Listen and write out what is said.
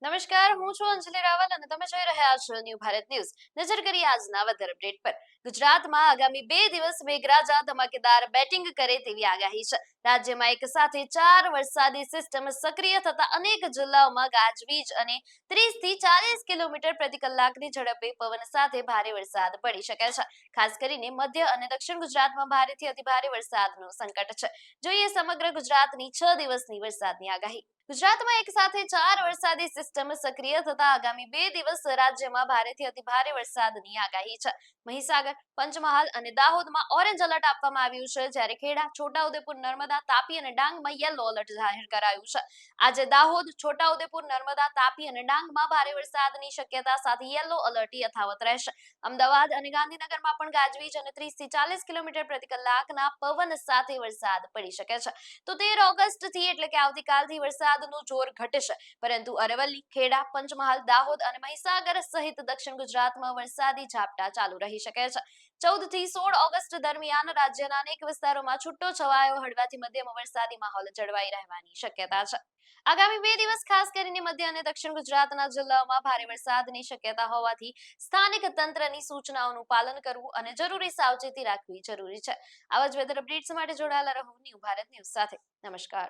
નમસ્કાર, હું છું અંજલિ રાવલ અને તમે જોઈ રહ્યા છો ન્યૂ ભારત ન્યૂઝ. નજર કરીએ આજના વધારે અપડેટ પર. ગુજરાતમાં આગામી 2 દિવસ મેઘરાજા ધમાકેદાર બેટિંગ કરે તેવી આગાહી છે. રાજ્યમાં એક સાથે 4 વરસાદી સિસ્ટમ સક્રિય થતા અનેક જિલ્લાઓમાં ગાજવીજ અને 30 થી 40 કિલોમીટર પ્રતિ કલાકની ઝડપે પવન સાથે ભારે વરસાદ પડી શકે છે. ખાસ કરીને મધ્ય અને દક્ષિણ ગુજરાતમાં ભારેથી અતિભારે વરસાદનું સંકટ છે. જોઈએ સમગ્ર ગુજરાતની 6 દિવસની વરસાદની આગાહી. ગુજરાતમાં એક સાથે 4 વરસાદી સિસ્ટમ સક્રિય થતા આગામી 2 દિવસ રાજ્યમાં ભારેથી અતિભારે વરસાદની આગાહી છે. મહીસાગર, પંચમહાલ અને દાહોદમાં ઓરેન્જ એલર્ટ આપવામાં આવ્યું છે, જ્યારે ખેડા, છોટાઉદેપુર, નર્મદા, તાપી અને ડાંગમાં યલો એલર્ટ જાહેર કરાયું છે. આજે દાહોદ, છોટાઉદેપુર, નર્મદા, તાપી અને ડાંગમાં ભારે વરસાદની શક્યતા સાથે યલો એલર્ટ યથાવત રહેશે. અમદાવાદ અને ગાંધીનગરમાં પણ ગાજવીજ અને 30 થી 40 કિલોમીટર પ્રતિ કલાકના પવન સાથે વરસાદ પડી શકે છે. તો 13 ઓગસ્ટથી એટલે કે આવતીકાલથી વરસાદનું જોર ઘટશે, પરંતુ અરવલ્લી, ખેડા, પંચમહાલ, દાહોદ અને મહીસાગર સહિત દક્ષિણ ગુજરાતમાં વરસાદી ઝાપટા ચાલુ રહી શકે છે. 14 થી 16 ઓગસ્ટ દરમિયાન રાજ્યના અનેક વિસ્તારોમાં છૂટો છવાયો હળવાથી મધ્યમ વરસાદી માહોલ જળવાઈ રહેવાની શક્યતા છે. આગામી 2 દિવસ ખાસ કરીને મધ્ય અને દક્ષિણ ગુજરાતના જિલ્લાઓમાં ભારે વરસાદની શક્યતા હોવાથી સ્થાનિક તંત્રની સૂચનાઓનું પાલન કરવું અને જરૂરી સાવચેતી રાખવી જરૂરી છે. આવા જ વેધર અપડેટ્સ માટે જોડાયેલા રહો ન્યૂ ભારત ન્યૂઝ સાથે. નમસ્કાર.